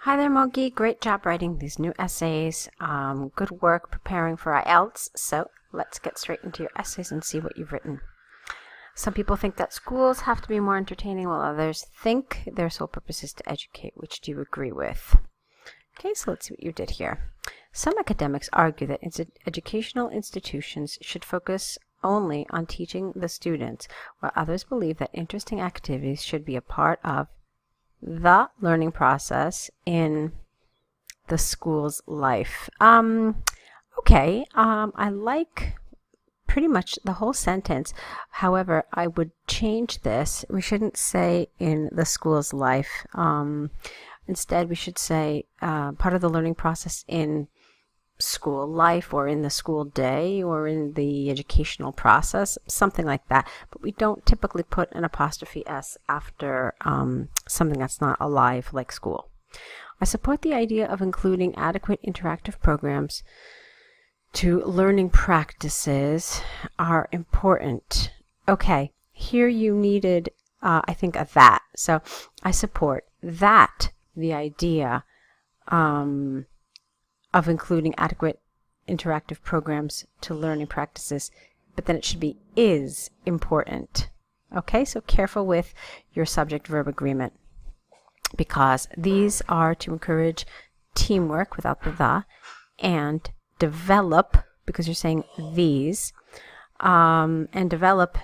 Hi there, Mogi. Great job writing these new essays. Good work preparing for IELTS. So let's get straight into your essays and see what you've written. Some people think that schools have to be more entertaining, while others think their sole purpose is to educate. Which do you agree with? Okay, so let's see what you did here. Some academics argue that educational institutions should focus only on teaching the students, while others believe that interesting activities should be a part of the learning process in the school's life. Okay, I like pretty much the whole sentence. However, I would change this. We shouldn't say in the school's life. Instead, we should say part of the learning process in school life, or in the school day, or in the educational process, something like that. But we don't typically put an apostrophe S after something that's not alive like school. I support the idea of including adequate interactive programs to learning practices are important. Okay, here you needed, I think, a that. So I support that, the idea of including adequate interactive programs to learning practices, but then it should be is important. Okay, so careful with your subject-verb agreement, because these are to encourage teamwork without the, and develop, because you're saying these, and develop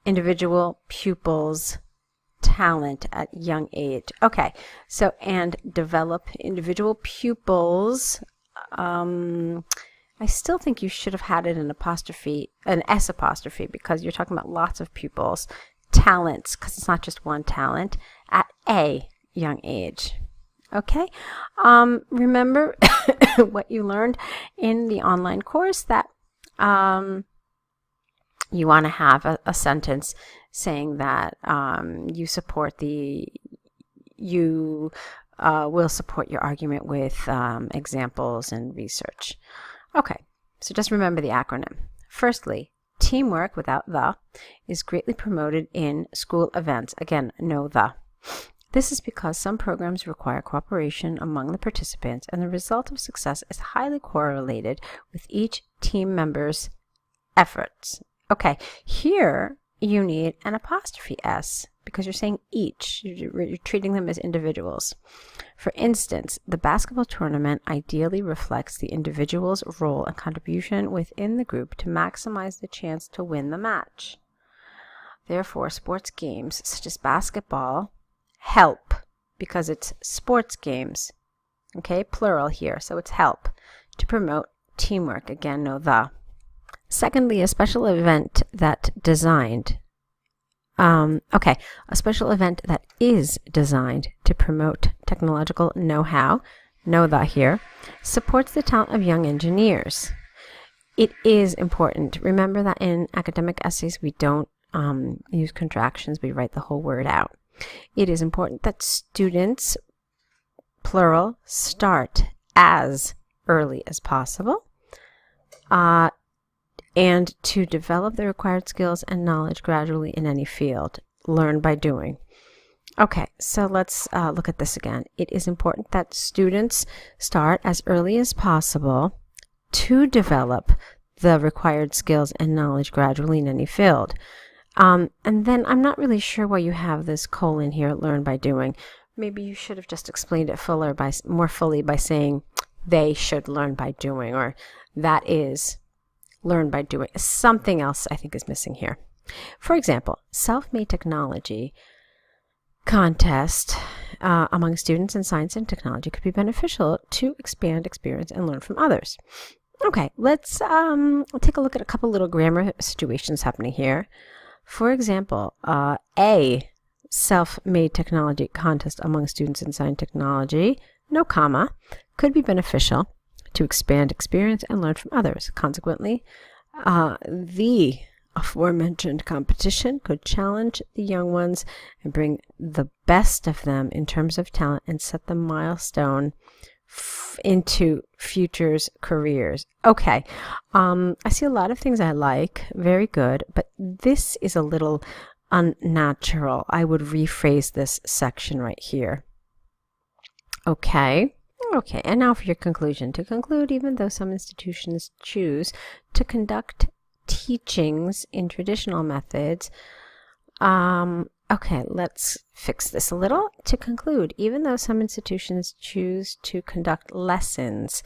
individual pupils' talent at young age. Okay, so and develop individual pupils. I still think you should have had it an apostrophe, an S apostrophe, because you're talking about lots of pupils. Talents, because it's not just one talent, at a young age. Okay, remember what you learned in the online course, that you want to have a sentence saying that you will support your argument with examples and research. Okay, so just remember the acronym. Firstly, teamwork without the is greatly promoted in school events. Again, no the. This is because some programs require cooperation among the participants, and the result of success is highly correlated with each team member's efforts. Okay, here you need an apostrophe S, because you're saying each. You're treating them as individuals. For instance, the basketball tournament ideally reflects the individual's role and contribution within the group to maximize the chance to win the match. Therefore, sports games such as basketball help, because it's sports games. Okay, plural here, so it's help to promote teamwork. Again, no the. Secondly, a special event that designed. A special event that is designed to promote technological know-how, know that here, supports the talent of young engineers. It is important. Remember that in academic essays we don't use contractions, we write the whole word out. It is important that students, plural, start as early as possible, and to develop the required skills and knowledge gradually in any field. Learn by doing. Okay, so let's look at this again. It is important that students start as early as possible to develop the required skills and knowledge gradually in any field. And then I'm not really sure why you have this colon here, learn by doing. Maybe you should have just explained it more fully by saying they should learn by doing, or that is learn by doing. Something else I think is missing here. For example, self-made technology contest among students in science and technology could be beneficial to expand experience and learn from others. Okay, let's take a look at a couple little grammar situations happening here. For example, a self-made technology contest among students in science and technology, no comma, could be beneficial to expand experience and learn from others. Consequently, the aforementioned competition could challenge the young ones and bring the best of them in terms of talent and set the milestone into futures careers. Okay, I see a lot of things I like, very good, but this is a little unnatural. I would rephrase this section right here. Okay. Okay, and now for your conclusion. To conclude, even though some institutions choose to conduct teachings in traditional methods, okay, let's fix this a little. To conclude, even though some institutions choose to conduct lessons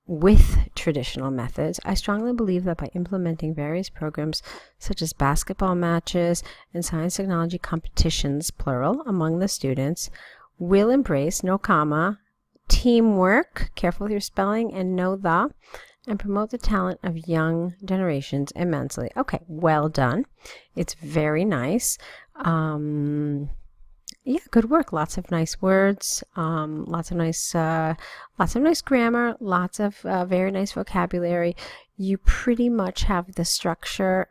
with traditional methods, I strongly believe that by implementing various programs such as basketball matches and science technology competitions, plural, among the students, will embrace, no comma, teamwork, careful with your spelling, and know the, and promote the talent of young generations immensely. Okay, well done. It's very nice. Yeah, good work. Lots of nice words, lots of nice grammar, lots of very nice vocabulary. You pretty much have the structure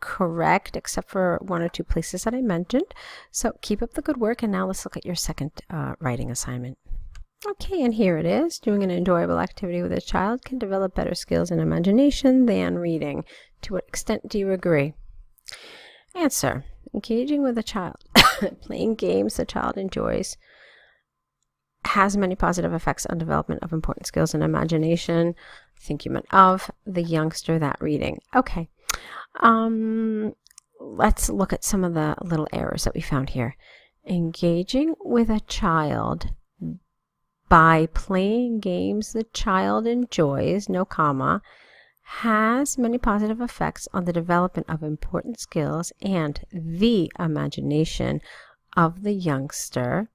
correct, except for one or two places that I mentioned. So keep up the good work, and now let's look at your second writing assignment. Okay, and here it is. Doing an enjoyable activity with a child can develop better skills in imagination than reading. To what extent do you agree? Answer. Engaging with a child, playing games the child enjoys, has many positive effects on development of important skills in imagination. I think you meant of the youngster that reading. Okay. Let's look at some of the little errors that we found here. Engaging with a child by playing games the child enjoys, no comma, has many positive effects on the development of important skills and the imagination of the youngster.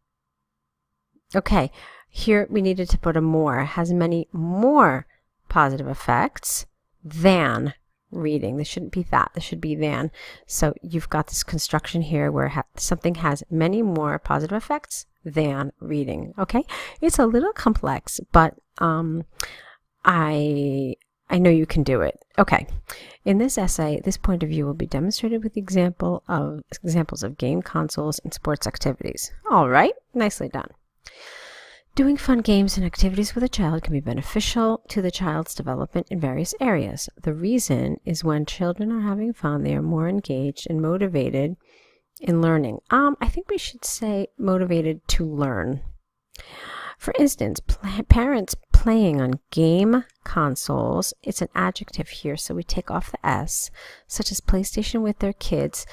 Okay, here we needed to put a more. Has many more positive effects than reading. This shouldn't be that. This should be than. So you've got this construction here where something has many more positive effects than reading. Okay, it's a little complex, but I know you can do it. Okay, in this essay, this point of view will be demonstrated with examples of game consoles and sports activities. All right, nicely done. Doing fun games and activities with a child can be beneficial to the child's development in various areas. The reason is when children are having fun, they are more engaged and motivated in learning. I think we should say motivated to learn. For instance, parents playing on game consoles, it's an adjective here, so we take off the S, such as PlayStation with their kids.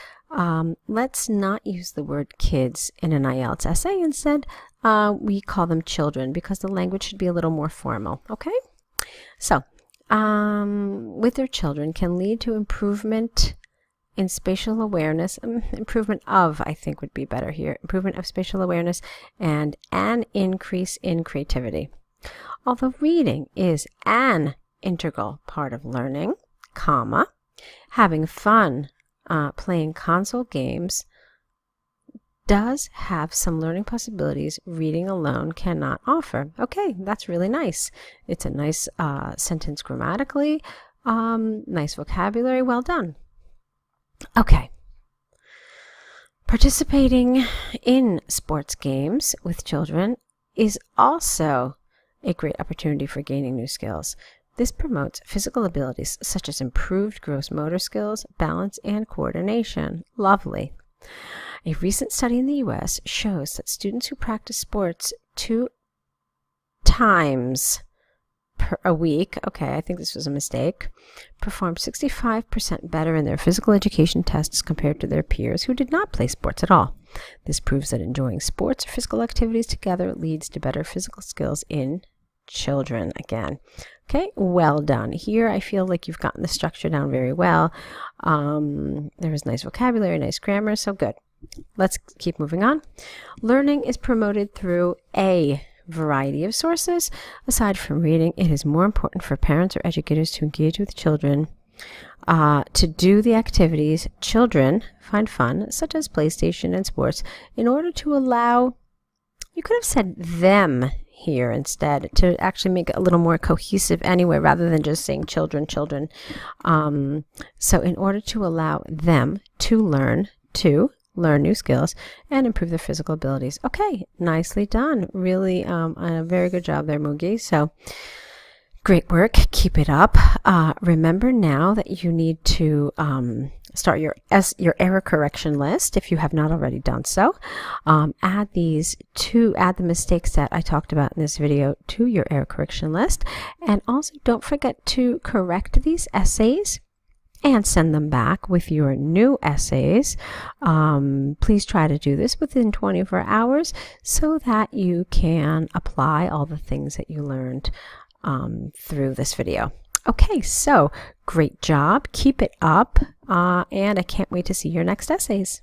Let's not use the word kids in an IELTS essay. Instead, we call them children because the language should be a little more formal, okay? So, with their children can lead to improvement in spatial awareness, improvement of, I think would be better here, improvement of spatial awareness and an increase in creativity. Although reading is an integral part of learning, comma, having fun playing console games does have some learning possibilities reading alone cannot offer. Okay, that's really nice. It's a nice sentence grammatically, nice vocabulary, well done. Okay. Participating in sports games with children is also a great opportunity for gaining new skills. This promotes physical abilities such as improved gross motor skills, balance, and coordination. Lovely. A recent study in the U.S. shows that students who practice sports 2 times a week, okay, I think this was a mistake, performed 65% better in their physical education tests compared to their peers who did not play sports at all. This proves that enjoying sports or physical activities together leads to better physical skills in children again. Okay, well done. Here I feel like you've gotten the structure down very well. There was nice vocabulary, nice grammar, so good. Let's keep moving on. Learning is promoted through a variety of sources. Aside from reading, it is more important for parents or educators to engage with children, to do the activities children find fun, such as PlayStation and sports, in order to allow, you could have said them here instead, to actually make it a little more cohesive anyway, rather than just saying children. So in order to allow them to learn new skills and improve their physical abilities. Okay, nicely done. Really a very good job there, Mogi. So great work. Keep it up. Remember now that you need to start your error correction list if you have not already done so. Add the mistakes that I talked about in this video to your error correction list, and also don't forget to correct these essays and send them back with your new essays. Please try to do this within 24 hours so that you can apply all the things that you learned through this video. Okay, so great job. Keep it up, and I can't wait to see your next essays.